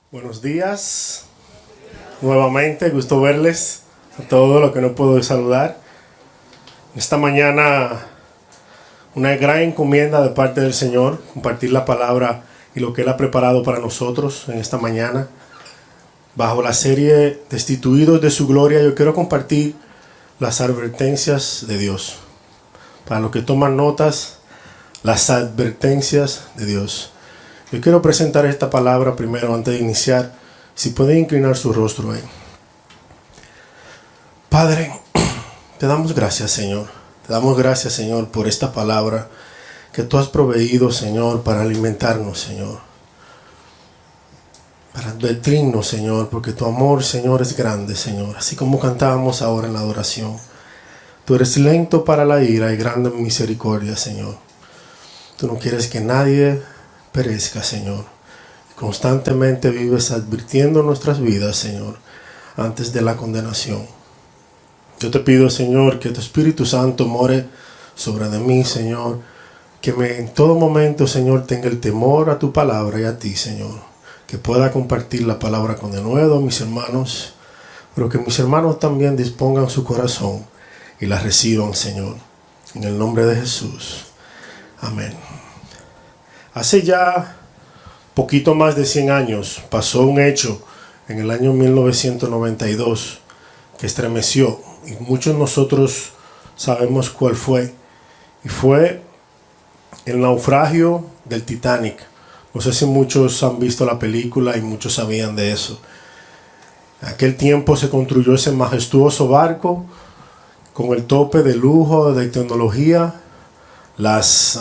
Buenos días, nuevamente, gusto verles a todos los que no puedo saludar. Esta mañana una gran encomienda de parte del Señor, compartir la palabra y lo que Él ha preparado para nosotros en esta mañana. Bajo la serie Destituidos de su Gloria, yo quiero compartir las advertencias de Dios. Para los que toman notas, las advertencias de Dios. Yo quiero presentar esta palabra primero antes de iniciar. Si pueden inclinar su rostro ahí. Padre, te damos gracias, Señor. Te damos gracias, Señor, por esta palabra que tú has proveído, Señor, para alimentarnos, Señor. Para advertirnos, Señor, porque tu amor, Señor, es grande, Señor. Así como cantábamos ahora en la adoración. Tú eres lento para la ira y grande en misericordia, Señor. Tú no quieres que nadie perezca, Señor. Constantemente vives advirtiendo nuestras vidas, Señor, antes de la condenación. Yo te pido, Señor, que tu Espíritu Santo more sobre de mí, Señor. Que en todo momento, Señor, tenga el temor a tu palabra y a ti, Señor. Que pueda compartir la palabra con denuedo a mis hermanos, pero que mis hermanos también dispongan su corazón y la reciban, Señor. En el nombre de Jesús. Amén. Hace ya poquito más de 100 años pasó un hecho en el año 1992 que estremeció, y muchos de nosotros sabemos cuál fue, y fue el naufragio del Titanic. No sé si muchos han visto la película y muchos sabían de eso. En aquel tiempo se construyó ese majestuoso barco con el tope de lujo, de tecnología. Las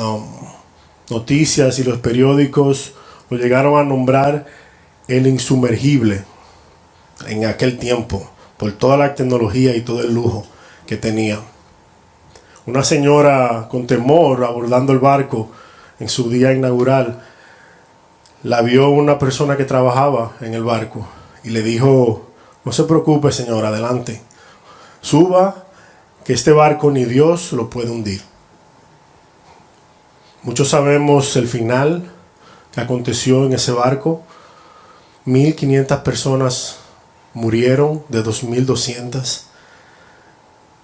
noticias y los periódicos lo llegaron a nombrar el insumergible en aquel tiempo, por toda la tecnología y todo el lujo que tenía. Una señora con temor abordando el barco en su día inaugural, la vio una persona que trabajaba en el barco y le dijo: no se preocupe, señora, adelante, suba, que este barco ni Dios lo puede hundir. Muchos sabemos el final que aconteció en ese barco. 1.500 personas murieron de 2.200.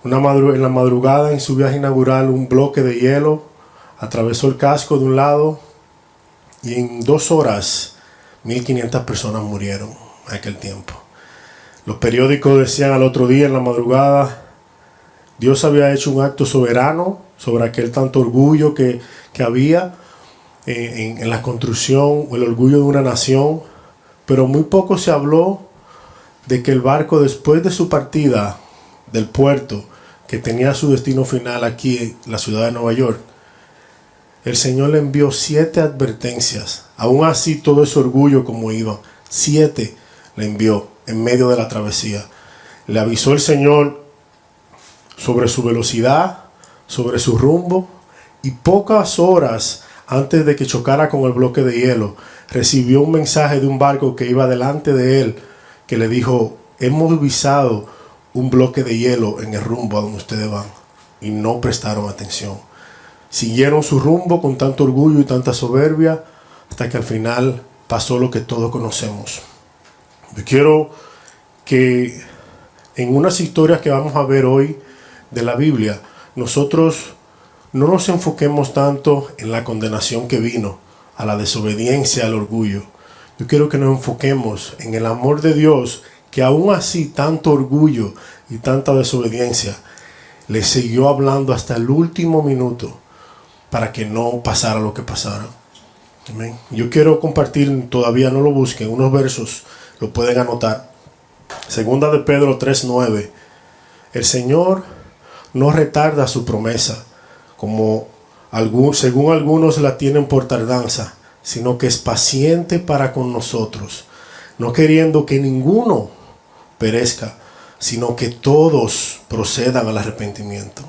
En la madrugada, en su viaje inaugural, un bloque de hielo atravesó el casco de un lado y en 2 horas 1.500 personas murieron en aquel tiempo. Los periódicos decían al otro día, en la madrugada, Dios había hecho un acto soberano sobre aquel tanto orgullo que había en la construcción, o el orgullo de una nación, pero muy poco se habló de que el barco, después de su partida del puerto, que tenía su destino final aquí en la ciudad de Nueva York, el Señor le envió 7 advertencias. Aún así, todo ese orgullo como iban, 7 le envió en medio de la travesía. Le avisó el Señor sobre su velocidad, sobre su rumbo, y pocas horas antes de que chocara con el bloque de hielo, recibió un mensaje de un barco que iba delante de él, que le dijo: hemos visado un bloque de hielo en el rumbo a donde ustedes van. Y no prestaron atención. Siguieron su rumbo con tanto orgullo y tanta soberbia, hasta que al final pasó lo que todos conocemos. Yo quiero que en unas historias que vamos a ver hoy de la Biblia, nosotros no nos enfoquemos tanto en la condenación que vino, a la desobediencia, al orgullo. Yo quiero que nos enfoquemos en el amor de Dios, que aún así tanto orgullo y tanta desobediencia le siguió hablando hasta el último minuto para que no pasara lo que pasara. Amén. Yo quiero compartir, todavía no lo busquen, unos versos, lo pueden anotar. Segunda de Pedro 3:9. El Señor no retarda su promesa, según algunos la tienen por tardanza, sino que es paciente para con nosotros, no queriendo que ninguno perezca, sino que todos procedan al arrepentimiento.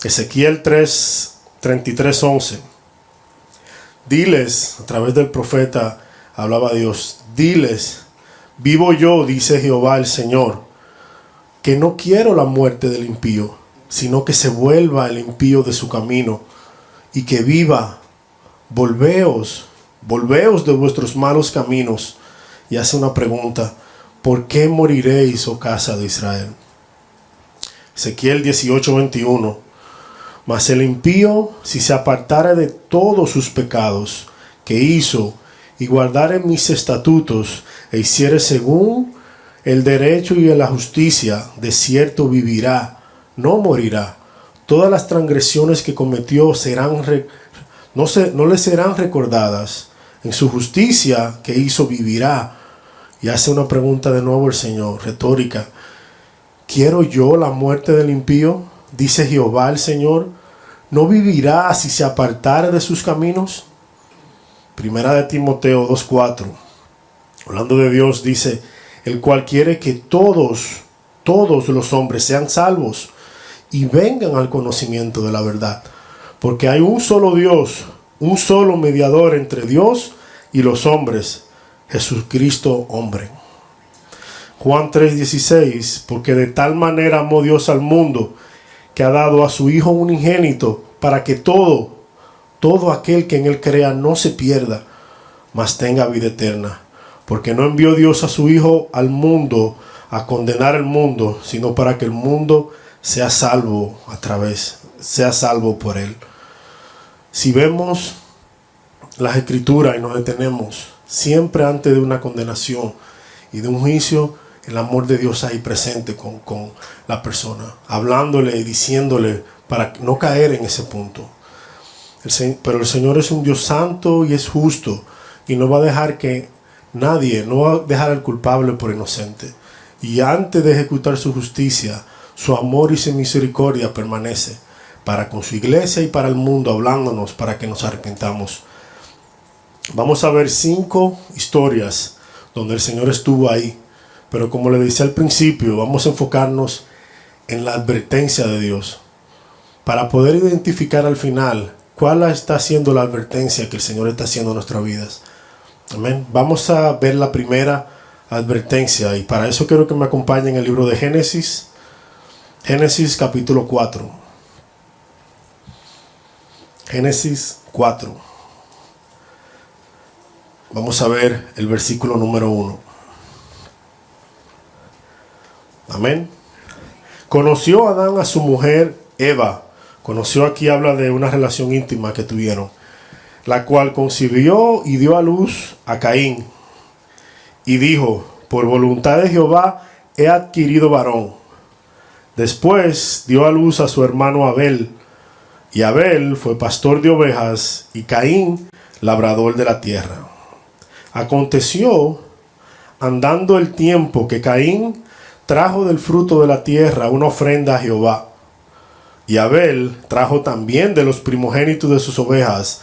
Ezequiel 33:11. Diles, a través del profeta hablaba Dios, diles: vivo yo, dice Jehová el Señor, que no quiero la muerte del impío, sino que se vuelva el impío de su camino y que viva. Volveos de vuestros malos caminos y hace una pregunta: ¿por qué moriréis, oh casa de Israel? Ezequiel 18:21. Mas el impío, si se apartare de todos sus pecados que hizo, y guardare mis estatutos, e hiciere según el derecho y la justicia, de cierto vivirá, no morirá. Todas las transgresiones que cometió no le serán recordadas. En su justicia que hizo vivirá. Y hace una pregunta de nuevo el Señor, retórica: ¿quiero yo la muerte del impío? Dice Jehová el Señor. ¿No vivirá si se apartare de sus caminos? Primera de Timoteo 2:4. Hablando de Dios, dice: el cual quiere que todos los hombres sean salvos y vengan al conocimiento de la verdad. Porque hay un solo Dios, un solo mediador entre Dios y los hombres, Jesucristo hombre. Juan 3:16. Porque de tal manera amó Dios al mundo, que ha dado a su Hijo unigénito, para que todo aquel que en él crea no se pierda, mas tenga vida eterna. Porque no envió Dios a su Hijo al mundo a condenar el mundo, sino para que el mundo sea salvo por él. Si vemos las Escrituras y nos detenemos siempre antes de una condenación y de un juicio, el amor de Dios ahí presente con la persona, hablándole y diciéndole para no caer en ese punto. Pero el Señor es un Dios santo y es justo, y no va a dejar no va a dejar al culpable por inocente. Y antes de ejecutar su justicia, su amor y su misericordia permanece para con su iglesia y para el mundo, hablándonos para que nos arrepintamos. Vamos a ver 5 historias donde el Señor estuvo ahí. Pero como le decía al principio, vamos a enfocarnos en la advertencia de Dios, para poder identificar al final cuál está siendo la advertencia que el Señor está haciendo en nuestras vidas. Amén. Vamos a ver la primera advertencia, y para eso quiero que me acompañen en el libro de Génesis. Génesis capítulo 4. Génesis 4. Vamos a ver el versículo número 1. Amén. Conoció Adán a su mujer Eva. Conoció, aquí habla de una relación íntima que tuvieron, la cual concibió y dio a luz a Caín. Y dijo: por voluntad de Jehová he adquirido varón. Después dio a luz a su hermano Abel. Y Abel fue pastor de ovejas, y Caín labrador de la tierra. Aconteció, andando el tiempo, que Caín trajo del fruto de la tierra una ofrenda a Jehová. Y Abel trajo también de los primogénitos de sus ovejas,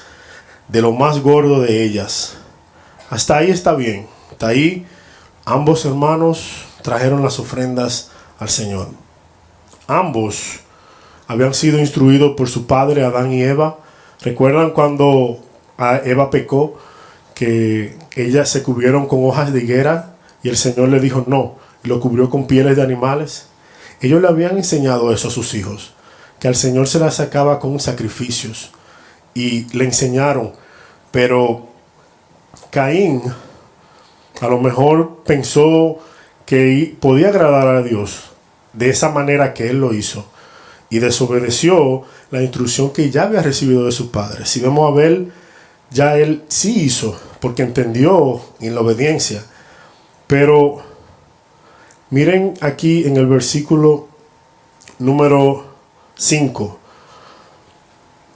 de lo más gordo de ellas. Hasta ahí está bien. Hasta ahí ambos hermanos trajeron las ofrendas al Señor. Ambos habían sido instruidos por su padre Adán y Eva. ¿Recuerdan cuando Eva pecó, que ellas se cubrieron con hojas de higuera y el Señor le dijo no, y lo cubrió con pieles de animales? Ellos le habían enseñado eso a sus hijos, que al Señor se las sacaba con sacrificios, y le enseñaron. Pero Caín a lo mejor pensó que podía agradar a Dios de esa manera que él lo hizo, y desobedeció la instrucción que ya había recibido de su padre. Si vemos a Abel, ya él sí hizo, porque entendió en la obediencia. Pero miren aquí en el versículo número 5.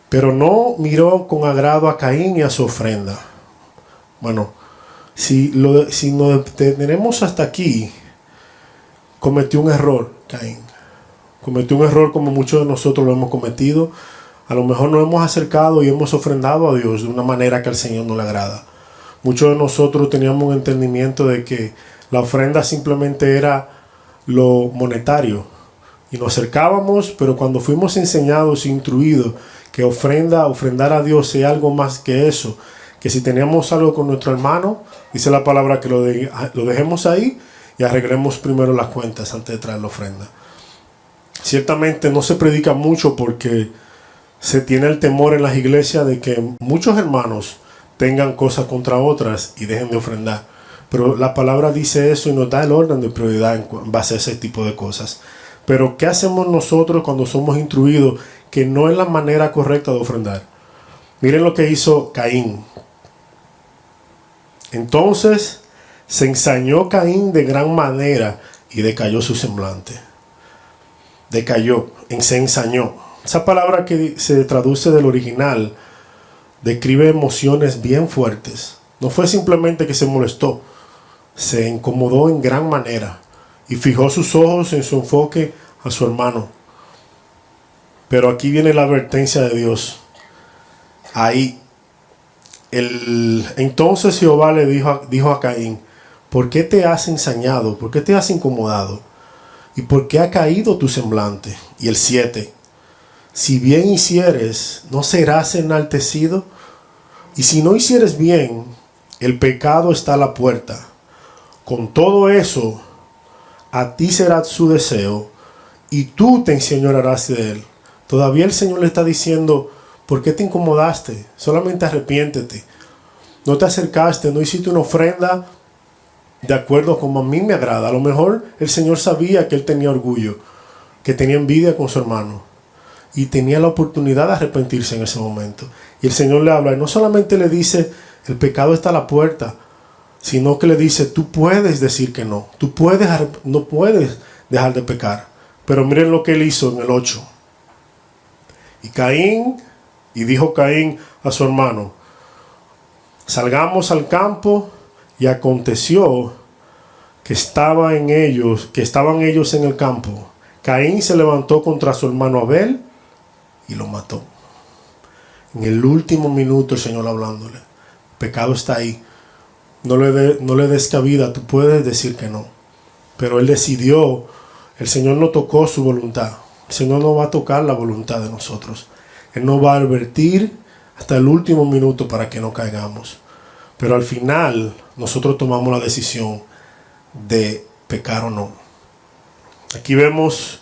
Pero no miró con agrado a Caín y a su ofrenda. Bueno, si nos detenemos hasta aquí, cometió un error Caín. Cometió un error como muchos de nosotros lo hemos cometido. A lo mejor nos hemos acercado y hemos ofrendado a Dios de una manera que al Señor no le agrada. Muchos de nosotros teníamos un entendimiento de que la ofrenda simplemente era lo monetario, y nos acercábamos, pero cuando fuimos enseñados e instruidos que ofrendar a Dios es algo más que eso, que si teníamos algo con nuestro hermano, dice la palabra que lo dejemos ahí y arreglemos primero las cuentas antes de traer la ofrenda. Ciertamente no se predica mucho porque se tiene el temor en las iglesias de que muchos hermanos tengan cosas contra otras y dejen de ofrendar. Pero la palabra dice eso y nos da el orden de prioridad en base a ese tipo de cosas. Pero ¿qué hacemos nosotros cuando somos instruidos que no es la manera correcta de ofrendar? Miren lo que hizo Caín. Entonces se ensañó Caín de gran manera y decayó su semblante. Decayó, se ensañó. Esa palabra que se traduce del original describe emociones bien fuertes. No fue simplemente que se molestó, se incomodó en gran manera y fijó sus ojos en su enfoque a su hermano. Pero aquí viene la advertencia de Dios. Entonces Jehová le dijo a Caín: ¿por qué te has ensañado? ¿Por qué te has incomodado? ¿Y por qué ha caído tu semblante? Y el 7. Si bien hicieres, ¿no serás enaltecido? Y si no hicieres bien, el pecado está a la puerta. Con todo eso, a ti será su deseo, y tú te enseñorearás de él. Todavía el Señor le está diciendo: ¿por qué te incomodaste? Solamente arrepiéntete. No te acercaste, no hiciste una ofrenda de acuerdo como a mí me agrada. A lo mejor el Señor sabía que él tenía orgullo, que tenía envidia con su hermano, y tenía la oportunidad de arrepentirse en ese momento. Y el Señor le habla, y no solamente le dice: el pecado está a la puerta, sino que le dice: tú puedes decir que no, no puedes dejar de pecar. Pero miren lo que él hizo en el 8. Y dijo Caín a su hermano: salgamos al campo. Y aconteció que estaban ellos en el campo. Caín se levantó contra su hermano Abel y lo mató. En el último minuto el Señor hablándole: pecado está ahí, no le des cabida, tú puedes decir que no. Pero él decidió. El Señor no tocó su voluntad. El Señor no va a tocar la voluntad de nosotros. Él nos va a advertir hasta el último minuto para que no caigamos. Pero al final nosotros tomamos la decisión de pecar o no. Aquí vemos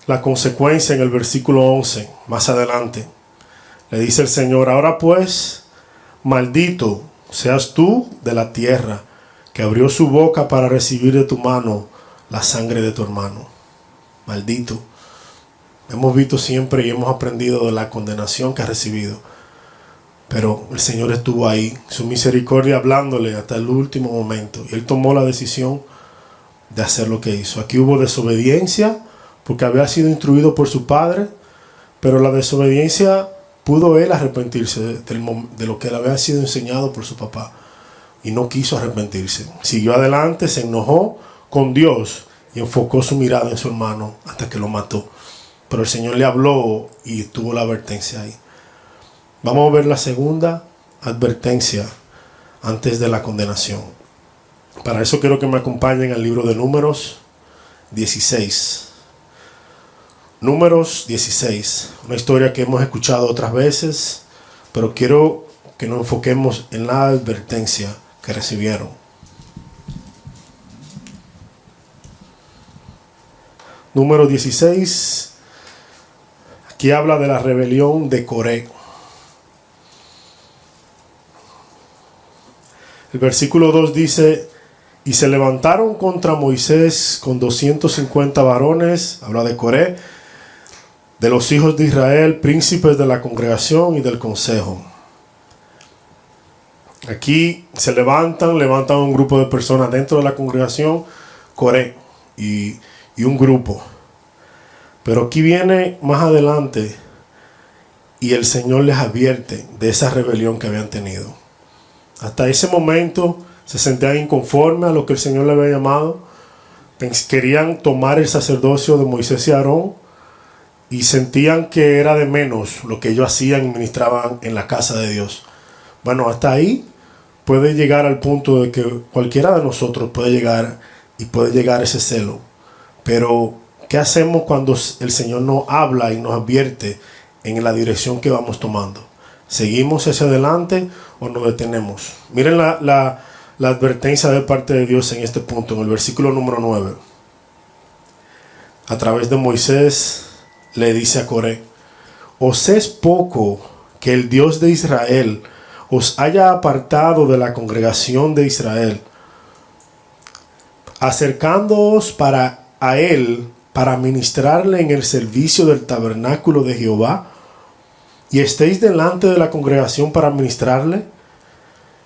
la consecuencia en el versículo 11, más adelante. Le dice el Señor: ahora pues, maldito seas tú de la tierra, que abrió su boca para recibir de tu mano la sangre de tu hermano. Maldito. Hemos visto siempre y hemos aprendido de la condenación que ha recibido. Pero el Señor estuvo ahí, su misericordia hablándole hasta el último momento. Y él tomó la decisión de hacer lo que hizo. Aquí hubo desobediencia porque había sido instruido por su padre. Pero la desobediencia, pudo él arrepentirse de lo que le había sido enseñado por su papá. Y no quiso arrepentirse. Siguió adelante, se enojó con Dios y enfocó su mirada en su hermano hasta que lo mató. Pero el Señor le habló y tuvo la advertencia ahí. Vamos a ver la segunda advertencia antes de la condenación. Para eso quiero que me acompañen al libro de Números 16. Números 16. Una historia que hemos escuchado otras veces, pero quiero que nos enfoquemos en la advertencia que recibieron. Número 16. Aquí habla de la rebelión de Coré. El versículo 2 dice: y se levantaron contra Moisés con 250 varones, habla de Coré, de los hijos de Israel, príncipes de la congregación y del consejo. Aquí se levantan un grupo de personas dentro de la congregación, Coré, y un grupo. Pero aquí viene más adelante y el Señor les advierte de esa rebelión que habían tenido. Hasta ese momento se sentían inconformes a lo que el Señor les había llamado. Querían tomar el sacerdocio de Moisés y Aarón y sentían que era de menos lo que ellos hacían y ministraban en la casa de Dios. Bueno, hasta ahí puede llegar al punto de que cualquiera de nosotros puede llegar ese celo. Pero ¿qué hacemos cuando el Señor nos habla y nos advierte en la dirección que vamos tomando? ¿Seguimos hacia adelante o nos detenemos? Miren la advertencia de parte de Dios en este punto, en el versículo número 9. A través de Moisés le dice a Coré: ¿os es poco que el Dios de Israel os haya apartado de la congregación de Israel acercándoos a él para ministrarle en el servicio del tabernáculo de Jehová, y estéis delante de la congregación para ministrarle.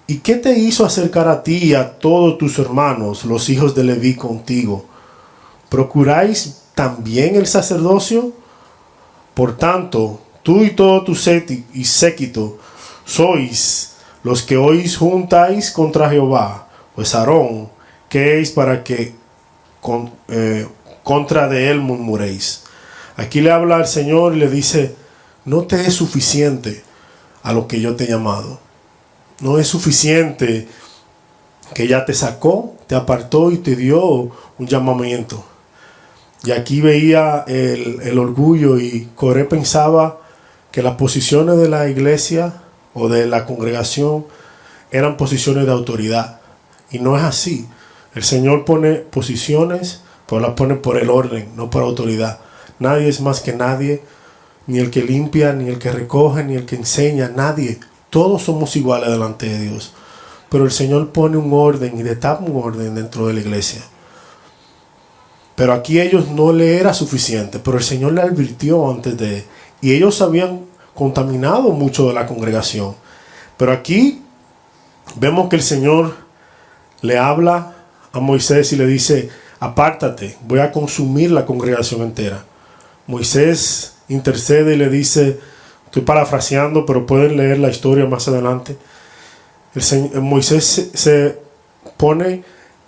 ¿Y qué te hizo acercar a ti y a todos tus hermanos, los hijos de Leví, contigo? ¿Procuráis también el sacerdocio? Por tanto, tú y todo tu séquito sois los que hoy juntáis contra Jehová. Pues Aarón, ¿qué es para que contra de él murmuréis? Aquí le habla al Señor y le dice: no te es suficiente a lo que yo te he llamado. No es suficiente que ya te sacó, te apartó y te dio un llamamiento. Y aquí veía el orgullo, y Coré pensaba que las posiciones de la iglesia o de la congregación eran posiciones de autoridad. Y no es así. El Señor pone posiciones, pero las pone por el orden, no por autoridad. Nadie es más que nadie, ni el que limpia, ni el que recoge, ni el que enseña, nadie. Todos somos iguales delante de Dios. Pero el Señor pone un orden y destapa un orden dentro de la iglesia. Pero aquí ellos no le era suficiente, pero el Señor le advirtió antes de, y ellos habían contaminado mucho de la congregación. Pero aquí vemos que el Señor le habla a Moisés y le dice: apártate, voy a consumir la congregación entera. Moisés intercede y le dice, estoy parafraseando, pero pueden leer la historia más adelante. Moisés se pone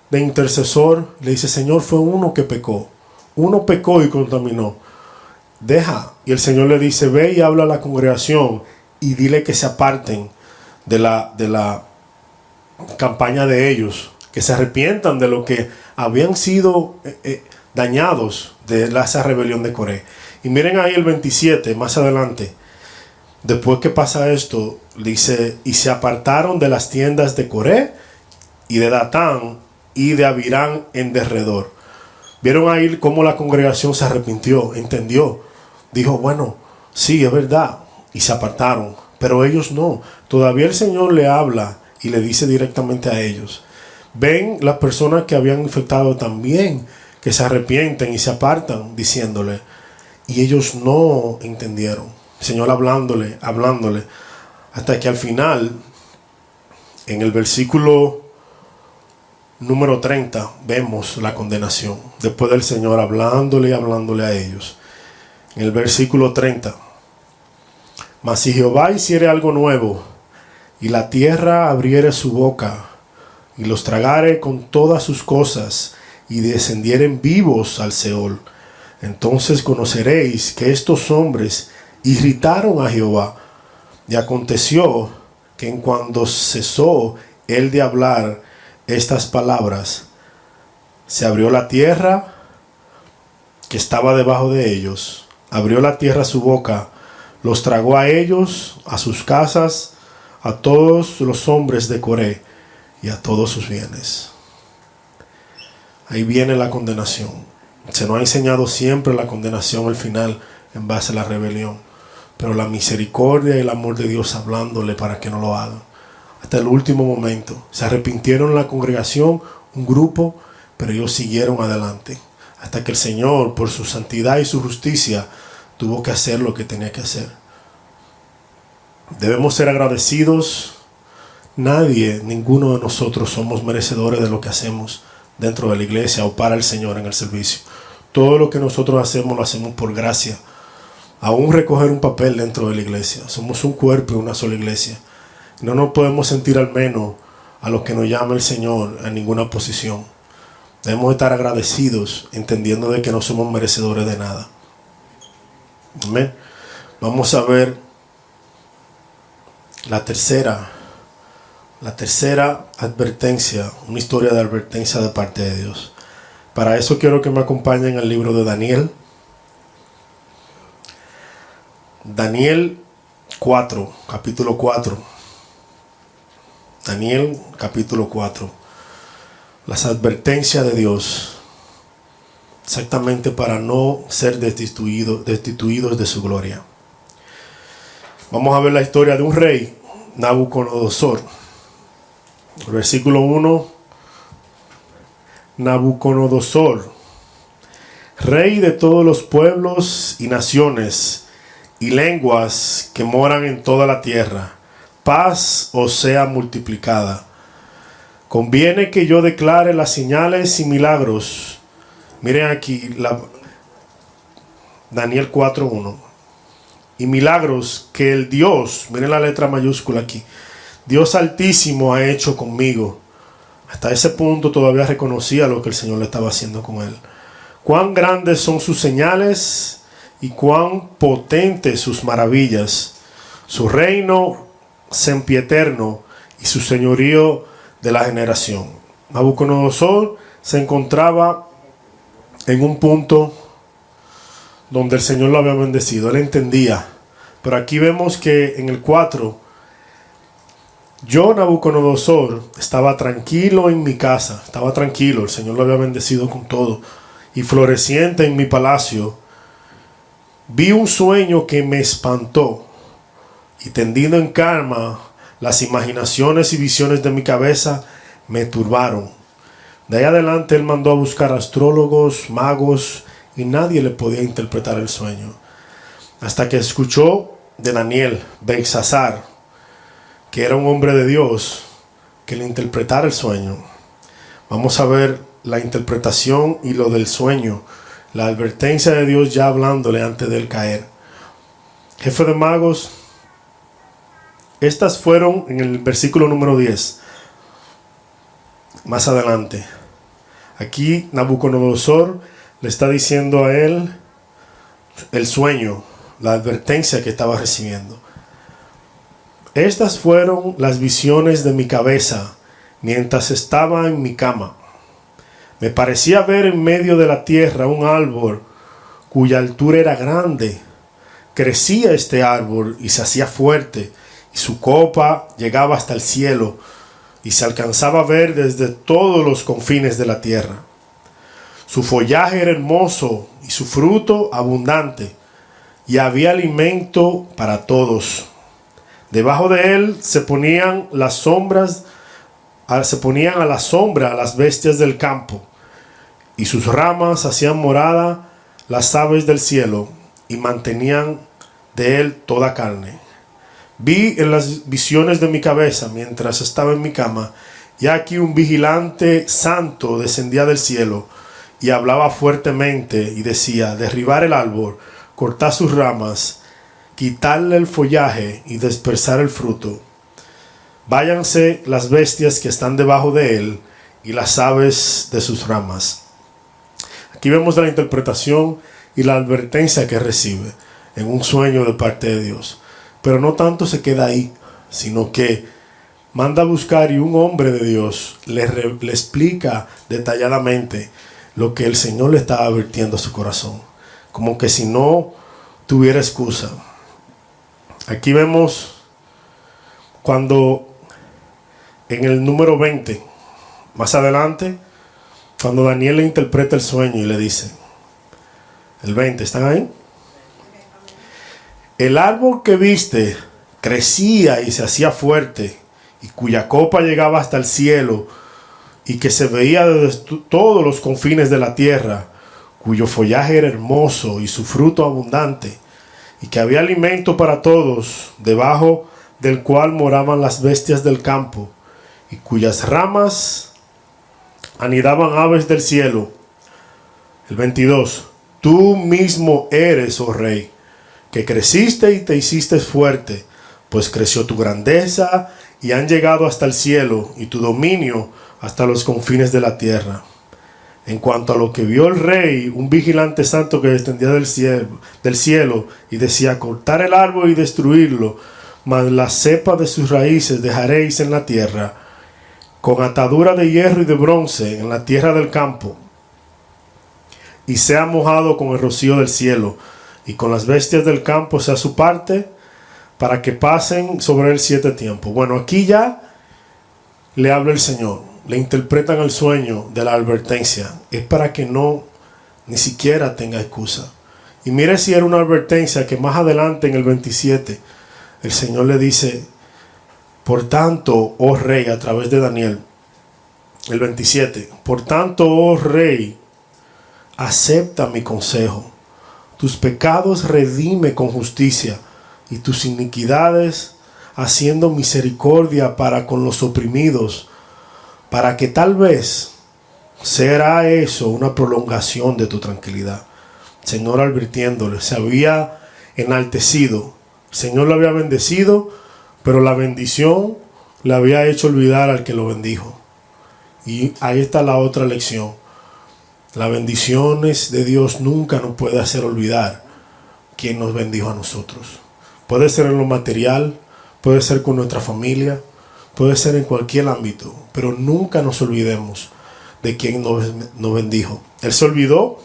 de intercesor, le dice: Señor, fue uno que pecó. Uno pecó y contaminó. Deja. Y el Señor le dice: ve y habla a la congregación y dile que se aparten de la campaña de ellos, que se arrepientan de lo que habían sido dañados de esa rebelión de Coré. Y miren ahí el 27, más adelante. Después que pasa esto, dice: y se apartaron de las tiendas de Coré y de Datán y de Abirán en derredor. Vieron ahí cómo la congregación se arrepintió, entendió, dijo: bueno, sí, es verdad, y se apartaron. Pero ellos no. Todavía el Señor le habla y le dice directamente a ellos. Ven las personas que habían infectado también, que se arrepienten y se apartan, diciéndole. Y ellos no entendieron. El Señor hablándole, hasta que al final, en el versículo número 30, vemos la condenación. Después del Señor hablándole a ellos. En el versículo 30. Mas si Jehová hiciere algo nuevo, y la tierra abriere su boca, y los tragare con todas sus cosas, y descendieren vivos al Seol, entonces conoceréis que estos hombres irritaron a Jehová. Y aconteció que en cuando cesó él de hablar estas palabras, se abrió la tierra que estaba debajo de ellos, abrió la tierra su boca, los tragó a ellos, a sus casas, a todos los hombres de Coré y a todos sus bienes. Ahí viene la condenación. Se nos ha enseñado siempre la condenación al final en base a la rebelión, pero la misericordia y el amor de Dios hablándole para que no lo hagan. Hasta el último momento. Se arrepintieron en la congregación, un grupo, pero ellos siguieron adelante. Hasta que el Señor, por su santidad y su justicia, tuvo que hacer lo que tenía que hacer. Debemos ser agradecidos. Nadie, ninguno de nosotros somos merecedores de lo que hacemos dentro de la iglesia o para el Señor en el servicio. Todo lo que nosotros hacemos lo hacemos por gracia. Aún recoger un papel dentro de la iglesia. Somos un cuerpo y una sola iglesia. No nos podemos sentir al menos a los que nos llama el Señor a ninguna posición. Debemos estar agradecidos, entendiendo de que no somos merecedores de nada. Amén. Vamos a ver la tercera advertencia, una historia de advertencia de parte de Dios. Para eso quiero que me acompañen al libro de Daniel. Daniel 4, capítulo 4. Daniel capítulo 4. Las advertencias de Dios, exactamente para no ser destituidos de su gloria. Vamos a ver la historia de un rey, Nabucodonosor. El versículo 1 Nabucodonosor, rey de todos los pueblos y naciones y lenguas que moran en toda la tierra, paz os sea multiplicada. Conviene que yo declare las señales y milagros. Miren aquí, Daniel 4:1. Y milagros que el Dios, miren la letra mayúscula aquí, Dios Altísimo ha hecho conmigo. Hasta ese punto todavía reconocía lo que el Señor le estaba haciendo con él. Cuán grandes son sus señales y cuán potentes sus maravillas. Su reino sempiterno y su señorío de la generación. Nabucodonosor se encontraba en un punto donde el Señor lo había bendecido. Él entendía. Pero aquí vemos que en el 4, yo, Nabucodonosor, estaba tranquilo en mi casa. Estaba tranquilo. El Señor lo había bendecido con todo. Y floreciente en mi palacio. Vi un sueño que me espantó. Y tendido en cama, las imaginaciones y visiones de mi cabeza me turbaron. De ahí adelante él mandó a buscar astrólogos, magos, y nadie le podía interpretar el sueño. Hasta que escuchó de Daniel, Belsasar, que era un hombre de Dios, que le interpretara el sueño. Vamos a ver la interpretación y lo del sueño, la advertencia de Dios ya hablándole antes de él caer. Jefe de magos, estas fueron en el versículo número 10. Más adelante. Aquí Nabucodonosor le está diciendo a él el sueño, la advertencia que estaba recibiendo. Estas fueron las visiones de mi cabeza mientras estaba en mi cama. Me parecía ver en medio de la tierra un árbol cuya altura era grande. Crecía este árbol y se hacía fuerte, y su copa llegaba hasta el cielo, y se alcanzaba a ver desde todos los confines de la tierra. Su follaje era hermoso y su fruto abundante, y había alimento para todos. Debajo de él se ponían a la sombra a las bestias del campo, y sus ramas hacían morada las aves del cielo, y mantenían de él toda carne. Vi en las visiones de mi cabeza mientras estaba en mi cama, y aquí un vigilante santo descendía del cielo y hablaba fuertemente y decía: derribar el árbol, cortar sus ramas, quitarle el follaje y dispersar el fruto. Váyanse las bestias que están debajo de él y las aves de sus ramas. Aquí vemos la interpretación y la advertencia que recibe en un sueño de parte de Dios. Pero no tanto se queda ahí, sino que manda a buscar, y un hombre de Dios le explica detalladamente lo que el Señor le estaba advirtiendo a su corazón. Como que si no tuviera excusa. Aquí vemos cuando en el número 20, más adelante, cuando Daniel le interpreta el sueño y le dice, el 20, ¿están ahí? El árbol que viste crecía y se hacía fuerte, y cuya copa llegaba hasta el cielo, y que se veía desde todos los confines de la tierra, cuyo follaje era hermoso y su fruto abundante, y que había alimento para todos, debajo del cual moraban las bestias del campo, y cuyas ramas anidaban aves del cielo. El 22. Tú mismo eres, oh rey, que creciste y te hiciste fuerte, pues creció tu grandeza y han llegado hasta el cielo, y tu dominio hasta los confines de la tierra. En cuanto a lo que vio el rey, un vigilante santo que descendía del cielo y decía: cortar el árbol y destruirlo, mas la cepa de sus raíces dejaréis en la tierra, con atadura de hierro y de bronce en la tierra del campo, y sea mojado con el rocío del cielo, y con las bestias del campo sea su parte, para que pasen sobre él 7 tiempos. Bueno, aquí ya le habla el Señor. Le interpretan el sueño de la advertencia. Es para que no ni siquiera tenga excusa. Y mire si era una advertencia que más adelante en el 27 el Señor le dice: por tanto, oh rey, a través de Daniel, El 27. Por tanto, oh rey, acepta mi consejo. Tus pecados redime con justicia y tus iniquidades haciendo misericordia para con los oprimidos, para que tal vez será eso una prolongación de tu tranquilidad. Señor, advirtiéndole, se había enaltecido. El Señor lo había bendecido, pero la bendición le había hecho olvidar al que lo bendijo. Y ahí está la otra lección. Las bendiciones de Dios nunca nos puede hacer olvidar quién nos bendijo a nosotros. Puede ser en lo material, puede ser con nuestra familia, puede ser en cualquier ámbito, pero nunca nos olvidemos de quién nos bendijo. Él se olvidó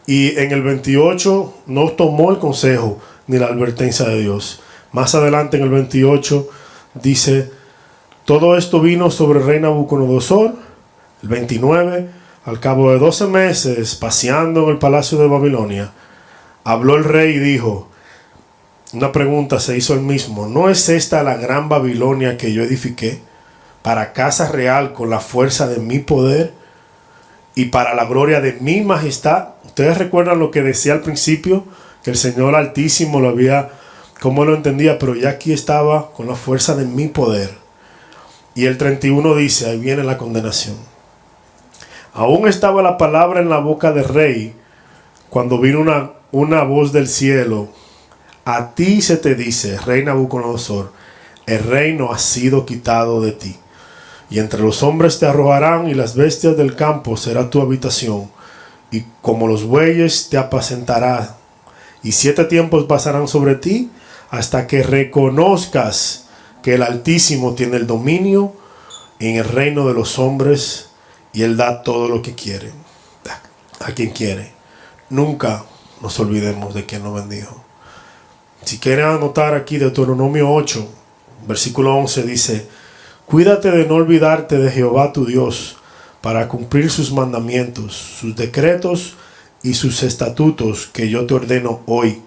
y en el 28 no tomó el consejo ni la advertencia de Dios. Más adelante en el 28 dice: todo esto vino sobre el rey Nabucodonosor. El 29, al cabo de 12 meses paseando en el palacio de Babilonia, habló el rey y dijo, una pregunta se hizo él mismo: ¿no es esta la gran Babilonia que yo edifiqué para casa real con la fuerza de mi poder y para la gloria de mi majestad? Ustedes recuerdan lo que decía al principio, que el Señor Altísimo lo había, como lo entendía, pero ya aquí estaba con la fuerza de mi poder. Y el 31 dice, ahí viene la condenación. Aún estaba la palabra en la boca del rey cuando vino una voz del cielo: a ti se te dice, rey Nabucodonosor, el reino ha sido quitado de ti, y entre los hombres te arrojarán, y las bestias del campo será tu habitación, y como los bueyes te apacentará, y 7 tiempos pasarán sobre ti, hasta que reconozcas que el Altísimo tiene el dominio en el reino de los hombres, y Él da todo lo que quiere, a quien quiere. Nunca nos olvidemos de quien nos bendijo. Si quieren anotar aquí, Deuteronomio 8, versículo 11 dice: cuídate de no olvidarte de Jehová tu Dios, para cumplir sus mandamientos, sus decretos y sus estatutos que yo te ordeno hoy.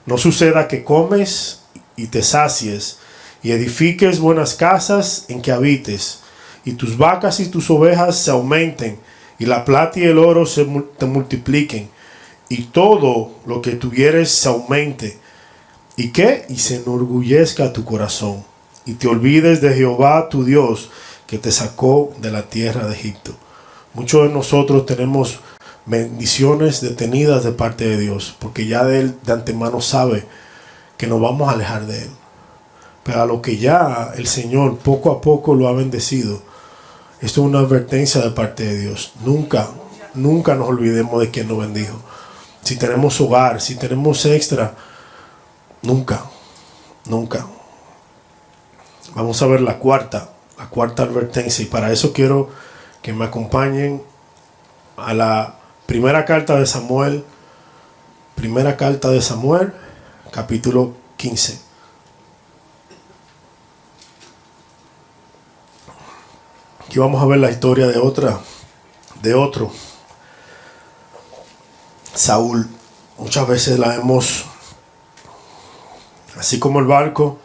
No suceda que comes y te sacies, y edifiques buenas casas en que habites, y tus vacas y tus ovejas se aumenten, y la plata y el oro te multipliquen, y todo lo que tuvieres se aumente. ¿Y qué? Y se enorgullezca tu corazón, y te olvides de Jehová tu Dios, que te sacó de la tierra de Egipto. Muchos de nosotros tenemos bendiciones detenidas de parte de Dios, porque ya de Él de antemano sabe que nos vamos a alejar de Él. Pero a lo que ya el Señor poco a poco lo ha bendecido, esto es una advertencia de parte de Dios. Nunca nos olvidemos de quien nos bendijo. Si tenemos hogar, si tenemos extra, nunca. Vamos a ver la cuarta advertencia, y para eso quiero que me acompañen a la primera carta de Samuel, capítulo 15. Aquí vamos a ver la historia de otro Saúl. Muchas veces la hemos, así como el barco,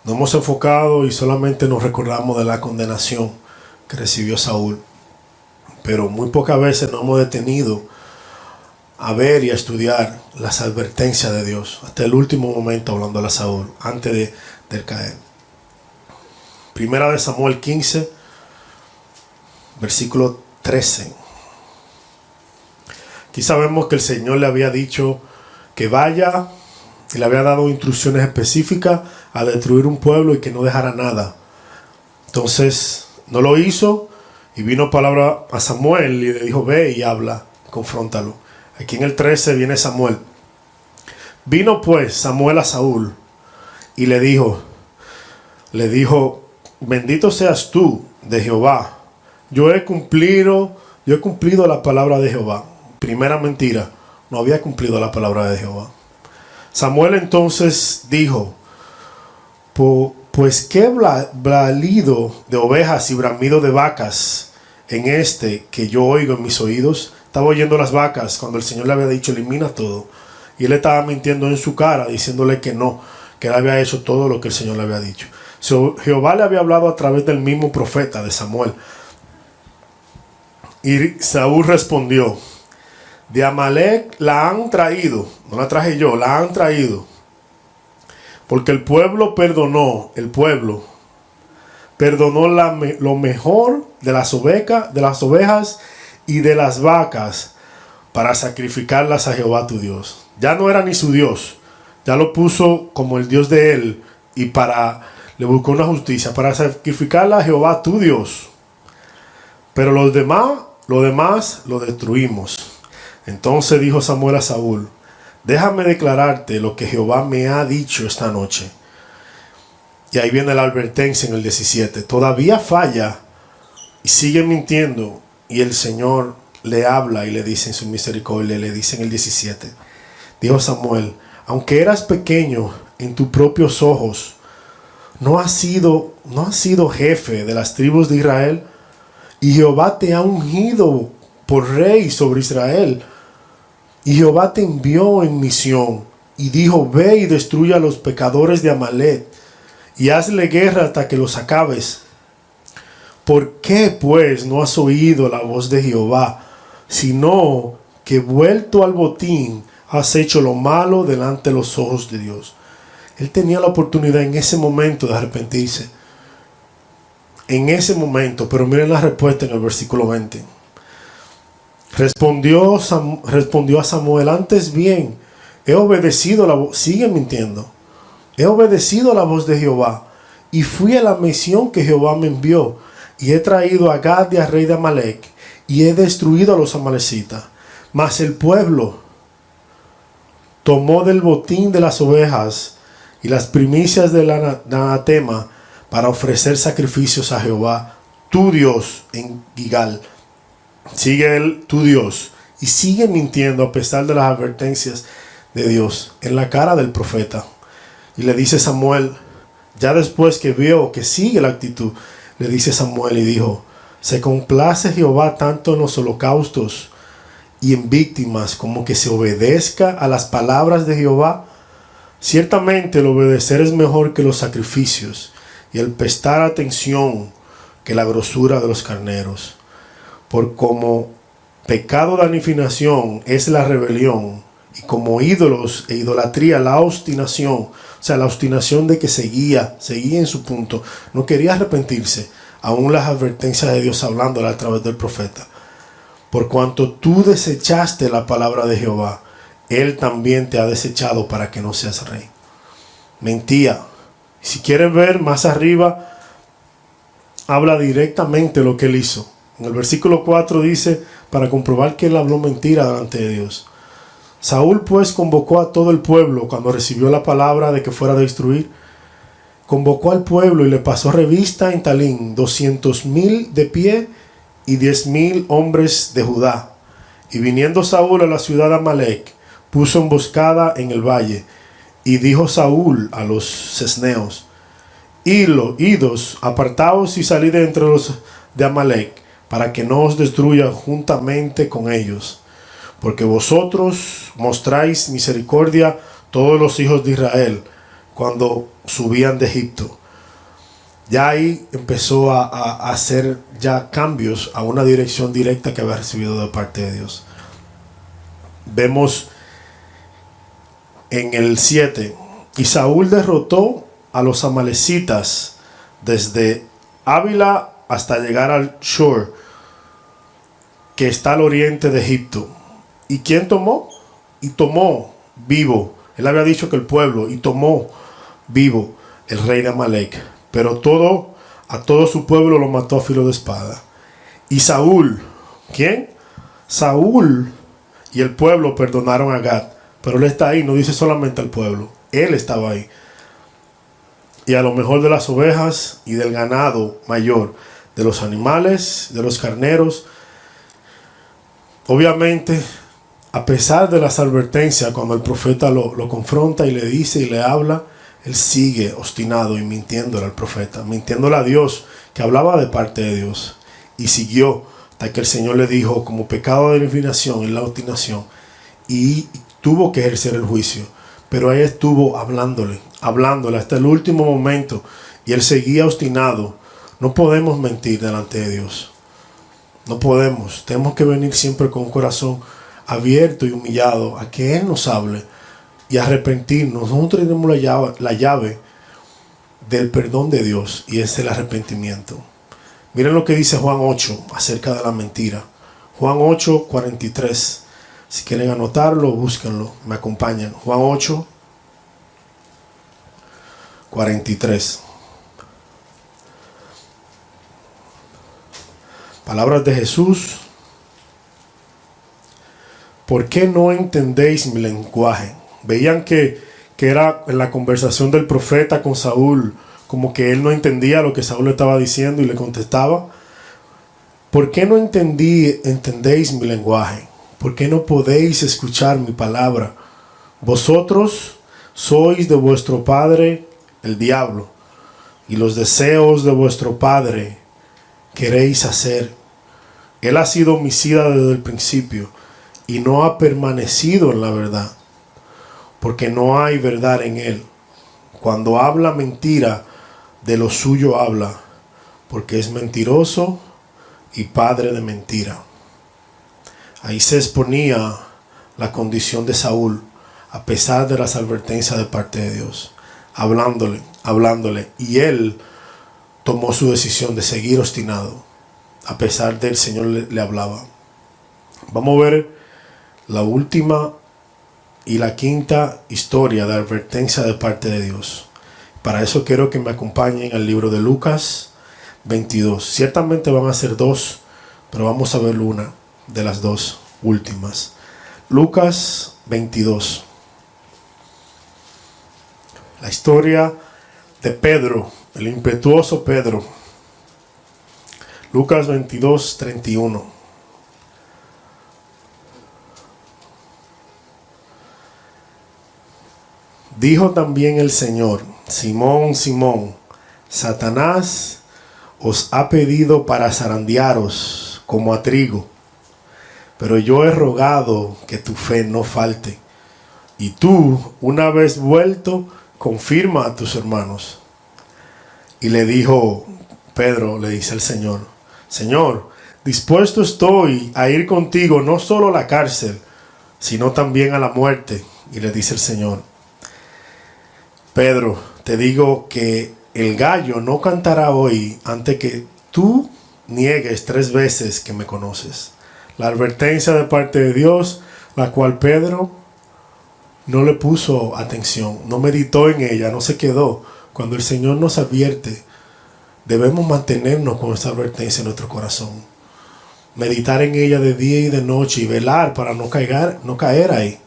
nos hemos enfocado y solamente nos recordamos de la condenación que recibió Saúl, pero muy pocas veces nos hemos detenido a ver y a estudiar las advertencias de Dios hasta el último momento, hablando a Saúl antes de caer. Primera de Samuel 15, versículo 13. Aquí sabemos que el Señor le había dicho que vaya, y le había dado instrucciones específicas a destruir un pueblo y que no dejara nada. Entonces no lo hizo, y vino palabra a Samuel y le dijo: ve y habla, confróntalo. Aquí en el 13 viene Samuel. Vino pues Samuel a Saúl y le dijo: bendito seas tú de Jehová. Yo he cumplido la palabra de Jehová. Primera mentira, no había cumplido la palabra de Jehová. Samuel entonces dijo: pues qué bralido de ovejas y bramido de vacas en este que yo oigo en mis oídos. Estaba oyendo las vacas cuando el Señor le había dicho: elimina todo. Y él estaba mintiendo en su cara, diciéndole que no, que él había hecho todo lo que el Señor le había dicho. Jehová le había hablado a través del mismo profeta de Samuel. Y Saúl respondió: de Amalek la han traído, no la traje yo, la han traído, porque el pueblo perdonó lo mejor de las ovejas y de las vacas para sacrificarlas a Jehová tu Dios. Ya no era ni su Dios, ya lo puso como el Dios de él, y le buscó una justicia para sacrificarla a Jehová tu Dios. Pero lo demás lo destruimos. Entonces dijo Samuel a Saúl: déjame declararte lo que Jehová me ha dicho esta noche. Y ahí viene la advertencia en el 17. Todavía falla y sigue mintiendo. Y el Señor le habla y le dice en su misericordia, le dice en el 17. Dijo Samuel: aunque eras pequeño en tus propios ojos, ¿no has sido jefe de las tribus de Israel? Y Jehová te ha ungido por rey sobre Israel. Y Jehová te envió en misión y dijo: ve y destruye a los pecadores de Amalek y hazle guerra hasta que los acabes. ¿Por qué pues no has oído la voz de Jehová, sino que vuelto al botín has hecho lo malo delante de los ojos de Dios? Él tenía la oportunidad en ese momento de arrepentirse. En ese momento, pero miren la respuesta en el versículo 20. Respondió a Samuel: antes bien, he obedecido la voz. Sigue mintiendo. He obedecido la voz de Jehová y fui a la misión que Jehová me envió, y he traído a Gad, rey de Amalek, y he destruido a los amalecitas. Mas el pueblo tomó del botín de las ovejas y las primicias del anatema para ofrecer sacrificios a Jehová tu Dios en Gilgal. Sigue él, tu Dios, y sigue mintiendo a pesar de las advertencias de Dios en la cara del profeta. Y le dice Samuel, ya después que vio que sigue la actitud, le dice Samuel y dijo: se complace Jehová tanto en los holocaustos y en víctimas como que se obedezca a las palabras de Jehová. Ciertamente el obedecer es mejor que los sacrificios, y el prestar atención que la grosura de los carneros. Por como pecado de anificación es la rebelión, y como ídolos e idolatría la obstinación, o sea, la obstinación de que seguía en su punto, no quería arrepentirse, aún las advertencias de Dios hablándole a través del profeta. Por cuanto tú desechaste la palabra de Jehová, Él también te ha desechado para que no seas rey. Mentía. Si quieres ver más arriba, habla directamente lo que Él hizo. En el versículo 4 dice, para comprobar que Él habló mentira delante de Dios. Saúl pues convocó a todo el pueblo cuando recibió la palabra de que fuera a destruir. Convocó al pueblo y le pasó revista en Talín, 200,000 de pie y 10,000 hombres de Judá. Y viniendo Saúl a la ciudad de Amalek, puso emboscada en el valle. Y dijo Saúl a los cisneos: idos, apartaos y salid de entre los de Amalek, para que no os destruya juntamente con ellos. Porque vosotros mostráis misericordia todos los hijos de Israel cuando subían de Egipto. Ya ahí empezó a hacer ya cambios a una dirección directa que había recibido de parte de Dios. Vemos en el 7, y Saúl derrotó a los amalecitas desde Ávila hasta llegar al Shur, que está al oriente de Egipto. ¿Y quién tomó? Y tomó vivo. Él había dicho que el pueblo, y tomó vivo el rey de Amalek. Pero a todo su pueblo lo mató a filo de espada. Y Saúl, ¿quién? Saúl y el pueblo perdonaron a Gad. Pero él está ahí, no dice solamente al pueblo. Él estaba ahí. Y a lo mejor de las ovejas y del ganado mayor, de los animales, de los carneros. Obviamente, a pesar de las advertencias, cuando el profeta lo confronta y le dice y le habla, él sigue obstinado y mintiéndole al profeta, mintiéndole a Dios, que hablaba de parte de Dios. Y siguió hasta que el Señor le dijo, como pecado de eliminación, en la obstinación, y tuvo que ejercer el juicio. Pero ahí estuvo hablándole hasta el último momento. Y él seguía obstinado. No podemos mentir delante de Dios. No podemos. Tenemos que venir siempre con un corazón abierto y humillado a que Él nos hable y arrepentirnos. Nosotros tenemos la llave del perdón de Dios, y es el arrepentimiento. Miren lo que dice Juan 8 acerca de la mentira. Juan 8, 43. Si quieren anotarlo, búsquenlo, me acompañan. Juan 8, 43. Palabras de Jesús. ¿Por qué no entendéis mi lenguaje? Veían que era en la conversación del profeta con Saúl, como que él no entendía lo que Saúl le estaba diciendo y le contestaba. ¿Por qué no entendéis mi lenguaje? ¿Por qué no podéis escuchar mi palabra? Vosotros sois de vuestro padre el diablo, y los deseos de vuestro padre queréis hacer. Él ha sido homicida desde el principio y no ha permanecido en la verdad, porque no hay verdad en él. Cuando habla mentira, de lo suyo habla, porque es mentiroso y padre de mentira. Ahí se exponía la condición de Saúl, a pesar de las advertencias de parte de Dios, hablándole, y él tomó su decisión de seguir obstinado, a pesar del Señor le hablaba. Vamos a ver la última y la quinta historia de advertencia de parte de Dios. Para eso quiero que me acompañen al libro de Lucas 22. Ciertamente van a ser dos, pero vamos a ver una de las dos últimas. Lucas 22. La historia de Pedro, el impetuoso Pedro. Lucas 22, 31. Dijo también el Señor: Simón, Simón, Satanás os ha pedido para zarandearos como a trigo, pero yo he rogado que tu fe no falte, y tú, una vez vuelto, confirma a tus hermanos. Y le dijo Pedro, le dice el Señor: Señor, dispuesto estoy a ir contigo no solo a la cárcel, sino también a la muerte. Y le dice el Señor: Pedro, te digo que el gallo no cantará hoy antes que tú niegues 3 veces que me conoces. La advertencia de parte de Dios, la cual Pedro no le puso atención, no meditó en ella, no se quedó. Cuando el Señor nos advierte, debemos mantenernos con esta advertencia en nuestro corazón. Meditar en ella de día y de noche y velar para no caer ahí.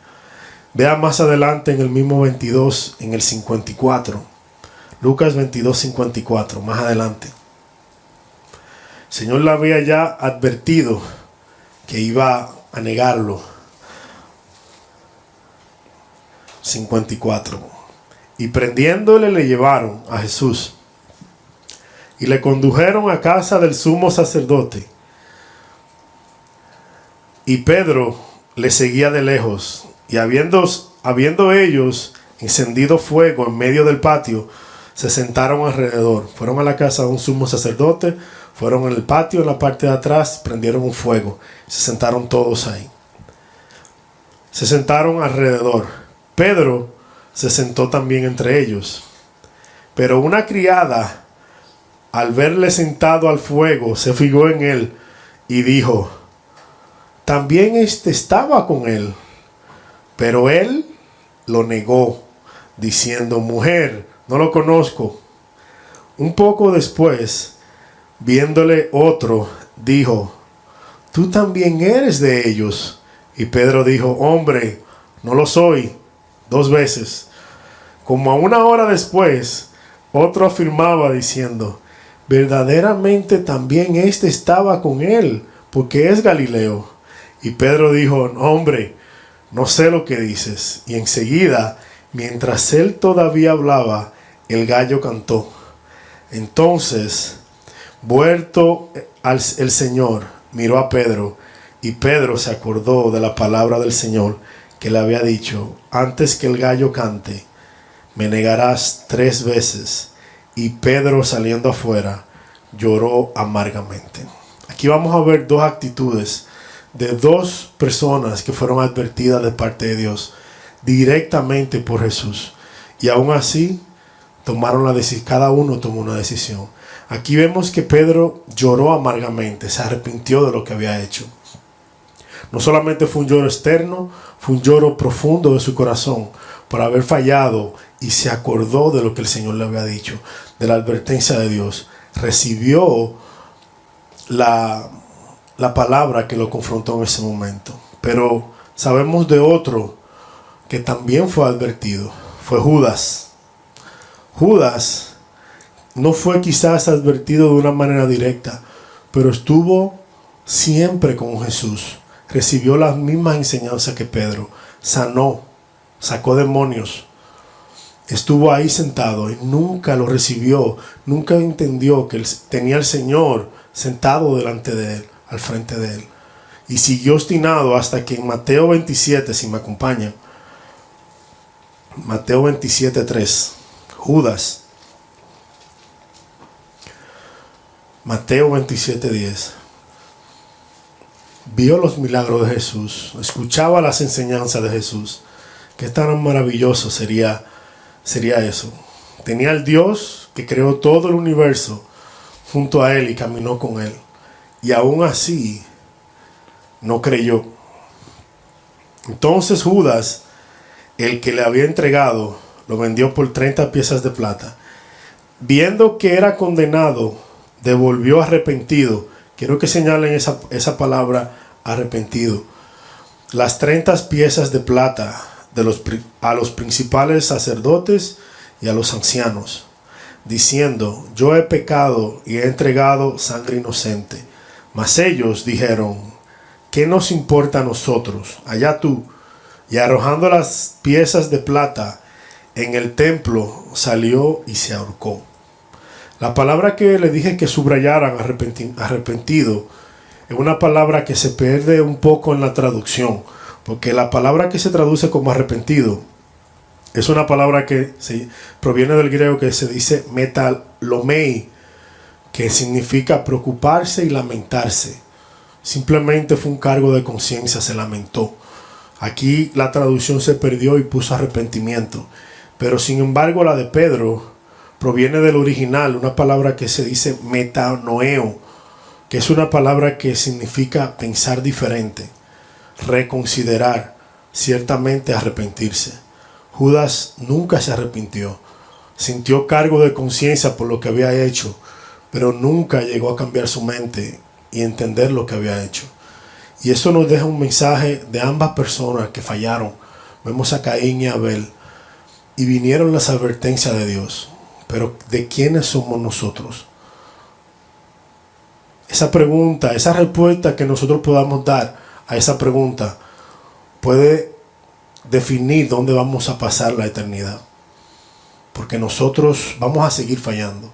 Vea más adelante en el mismo 22, en el 54. Lucas 22, 54, más adelante. El Señor le había ya advertido que iba a negarlo. 54. Y prendiéndole le llevaron a Jesús y le condujeron a casa del sumo sacerdote. Y Pedro le seguía de lejos. Y habiendo ellos encendido fuego en medio del patio, se sentaron alrededor. Fueron a la casa de un sumo sacerdote, fueron en el patio, en la parte de atrás, prendieron un fuego. Se sentaron todos ahí. Se sentaron alrededor. Pedro se sentó también entre ellos. Pero una criada, al verle sentado al fuego, se fijó en él y dijo: también estaba con él. Pero él lo negó, diciendo: mujer, no lo conozco. Un poco después, viéndole otro, dijo: tú también eres de ellos. Y Pedro dijo: hombre, no lo soy. 2 veces. Como a 1 hora después, otro afirmaba diciendo: verdaderamente también estaba con él, porque es Galileo. Y Pedro dijo: hombre, no sé lo que dices. Y enseguida, mientras él todavía hablaba, el gallo cantó. Entonces, vuelto el Señor, miró a Pedro, y Pedro se acordó de la palabra del Señor que le había dicho: antes que el gallo cante, me negarás 3 veces. y Pedro, saliendo afuera, lloró amargamente. Aquí vamos a ver dos actitudes de dos personas que fueron advertidas de parte de Dios directamente por Jesús, y aún así tomaron la decisión. Cada uno tomó una decisión. Aquí vemos que Pedro lloró amargamente, se arrepintió de lo que había hecho. No solamente fue un lloro externo, fue un lloro profundo de su corazón por haber fallado, y se acordó de lo que el Señor le había dicho, de la advertencia de Dios. Recibió la palabra que lo confrontó en ese momento. Pero sabemos de otro que también fue advertido. Fue Judas. Judas no fue quizás advertido de una manera directa, pero estuvo siempre con Jesús. Recibió las mismas enseñanzas que Pedro. Sanó, sacó demonios. Estuvo ahí sentado y nunca lo recibió. Nunca entendió que tenía al Señor sentado delante de él, al frente de él. Y siguió obstinado hasta que en Mateo 27, si me acompañan, Mateo 27:3, Judas, Mateo 27:10, vio los milagros de Jesús, escuchaba las enseñanzas de Jesús. Qué tan maravilloso sería eso. Tenía al Dios que creó todo el universo junto a él y caminó con él, y aún así no creyó. Entonces Judas, el que le había entregado, lo vendió por 30 piezas de plata. Viendo que era condenado, devolvió arrepentido. Quiero que señalen esa palabra, arrepentido, las 30 piezas de plata a los principales sacerdotes y a los ancianos, diciendo: yo he pecado y he entregado sangre inocente. Mas ellos dijeron: ¿qué nos importa a nosotros? Allá tú. Y arrojando las piezas de plata en el templo, salió y se ahorcó. La palabra que le dije que subrayaran, arrepentido, es una palabra que se pierde un poco en la traducción, porque la palabra que se traduce como arrepentido es una palabra que proviene del griego, que se dice metalomei, que significa preocuparse y lamentarse. Simplemente fue un cargo de conciencia, se lamentó. Aquí la traducción se perdió y puso arrepentimiento, pero sin embargo la de Pedro proviene del original, una palabra que se dice metanoeo, que es una palabra que significa pensar diferente, reconsiderar, ciertamente arrepentirse. Judas nunca se arrepintió, sintió cargo de conciencia por lo que había hecho, pero nunca llegó a cambiar su mente y entender lo que había hecho. Y eso nos deja un mensaje de ambas personas que fallaron. Vemos a Caín y a Abel, y vinieron las advertencias de Dios. Pero ¿de quiénes somos nosotros? Esa pregunta, esa respuesta que nosotros podamos dar a esa pregunta puede definir dónde vamos a pasar la eternidad. Porque nosotros vamos a seguir fallando.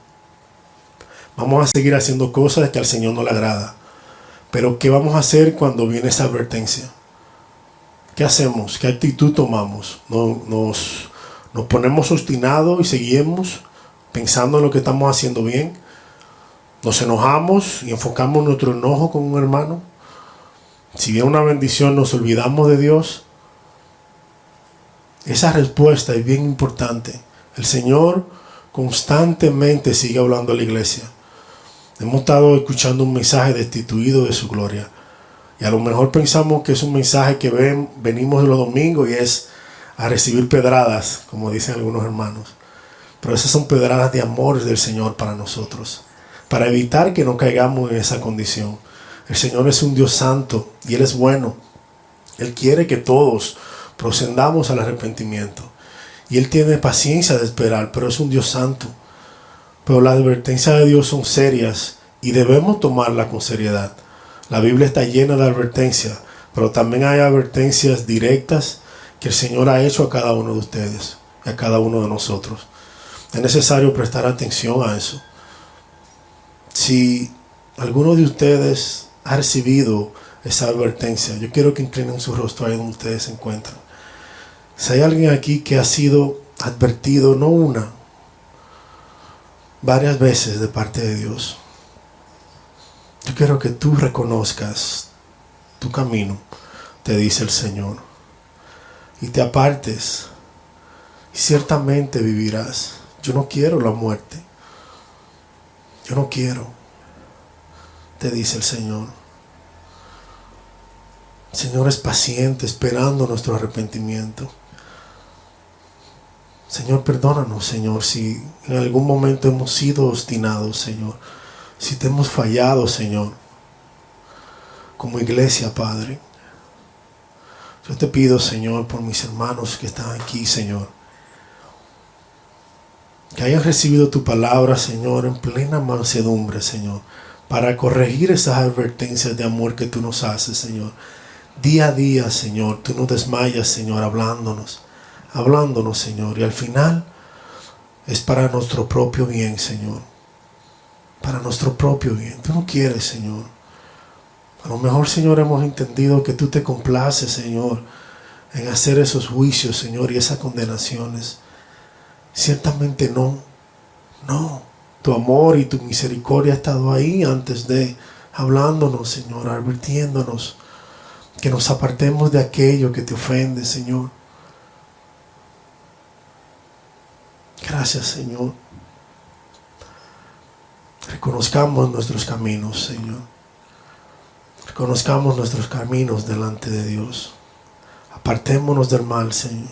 Vamos a seguir haciendo cosas que al Señor no le agrada. Pero ¿qué vamos a hacer cuando viene esa advertencia? ¿Qué hacemos? ¿Qué actitud tomamos? ¿Nos ponemos obstinados y seguimos pensando en lo que estamos haciendo bien? ¿Nos enojamos y enfocamos nuestro enojo con un hermano? Si viene una bendición, ¿nos olvidamos de Dios? Esa respuesta es bien importante. El Señor constantemente sigue hablando a la iglesia. Hemos estado escuchando un mensaje destituido de su gloria. Y a lo mejor pensamos que es un mensaje que venimos los domingos y es a recibir pedradas, como dicen algunos hermanos. Pero esas son pedradas de amor del Señor para nosotros, para evitar que no caigamos en esa condición. El Señor es un Dios santo y Él es bueno. Él quiere que todos procedamos al arrepentimiento. Y Él tiene paciencia de esperar, pero es un Dios santo. Pero las advertencias de Dios son serias y debemos tomarlas con seriedad. La Biblia está llena de advertencias, pero también hay advertencias directas que el Señor ha hecho a cada uno de ustedes y a cada uno de nosotros. Es necesario prestar atención a eso. Si alguno de ustedes ha recibido esa advertencia, yo quiero que inclinen su rostro ahí donde ustedes se encuentran. Si hay alguien aquí que ha sido advertido, no una, varias veces de parte de Dios. Yo quiero que tú reconozcas tu camino, te dice el Señor, y te apartes, y ciertamente vivirás. Yo no quiero la muerte. Yo no quiero, te dice el Señor. El Señor es paciente, esperando nuestro arrepentimiento. Señor, perdónanos, Señor, si en algún momento hemos sido obstinados, Señor. Si te hemos fallado, Señor, como iglesia, Padre. Yo te pido, Señor, por mis hermanos que están aquí, Señor, que hayan recibido tu palabra, Señor, en plena mansedumbre, Señor, para corregir esas advertencias de amor que tú nos haces, Señor. Día a día, Señor, tú no desmayas, Señor, hablándonos, Señor, y al final es para nuestro propio bien, Señor. Para nuestro propio bien. Tú no quieres, Señor. A lo mejor, Señor, hemos entendido que tú te complaces, Señor, en hacer esos juicios, Señor, y esas condenaciones. Ciertamente no. No. Tu amor y tu misericordia ha estado ahí antes de hablándonos, Señor, advirtiéndonos que nos apartemos de aquello que te ofende, Señor. Gracias, Señor. Reconozcamos nuestros caminos, Señor. Reconozcamos nuestros caminos delante de Dios. Apartémonos del mal, Señor.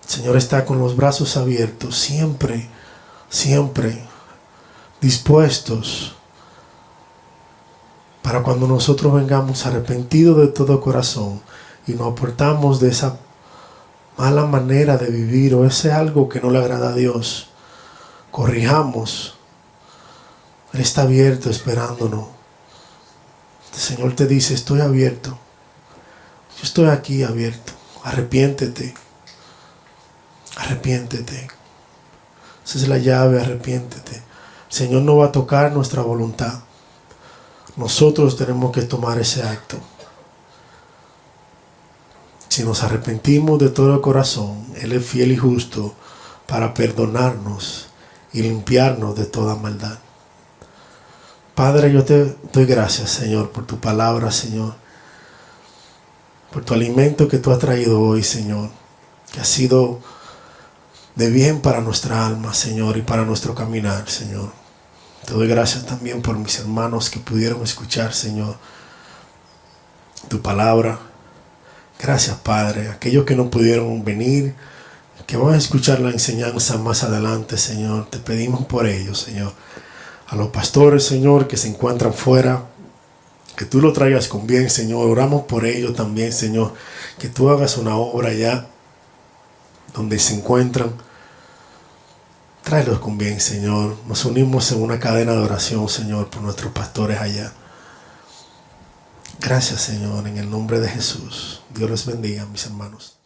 El Señor está con los brazos abiertos, siempre, siempre dispuestos para cuando nosotros vengamos arrepentidos de todo corazón y nos apartamos de esa mala manera de vivir o ese algo que no le agrada a Dios, corrijamos. Él está abierto esperándonos. El Señor te dice: estoy abierto, yo estoy aquí abierto. Arrepiéntete, arrepiéntete. Esa es la llave, arrepiéntete. El Señor no va a tocar nuestra voluntad. Nosotros tenemos que tomar ese acto. Si nos arrepentimos de todo el corazón, Él es fiel y justo para perdonarnos y limpiarnos de toda maldad. Padre, yo te doy gracias, Señor, por tu palabra, Señor, por tu alimento que tú has traído hoy, Señor, que ha sido de bien para nuestra alma, Señor, y para nuestro caminar, Señor. Te doy gracias también por mis hermanos que pudieron escuchar, Señor, tu palabra. Gracias, Padre. Aquellos que no pudieron venir, que van a escuchar la enseñanza más adelante, Señor, te pedimos por ellos, Señor. A los pastores, Señor, que se encuentran fuera, que tú lo traigas con bien, Señor. Oramos por ellos también, Señor, que tú hagas una obra allá donde se encuentran. Tráelos con bien, Señor. Nos unimos en una cadena de oración, Señor, por nuestros pastores allá. Gracias, Señor, en el nombre de Jesús. Dios les bendiga, mis hermanos.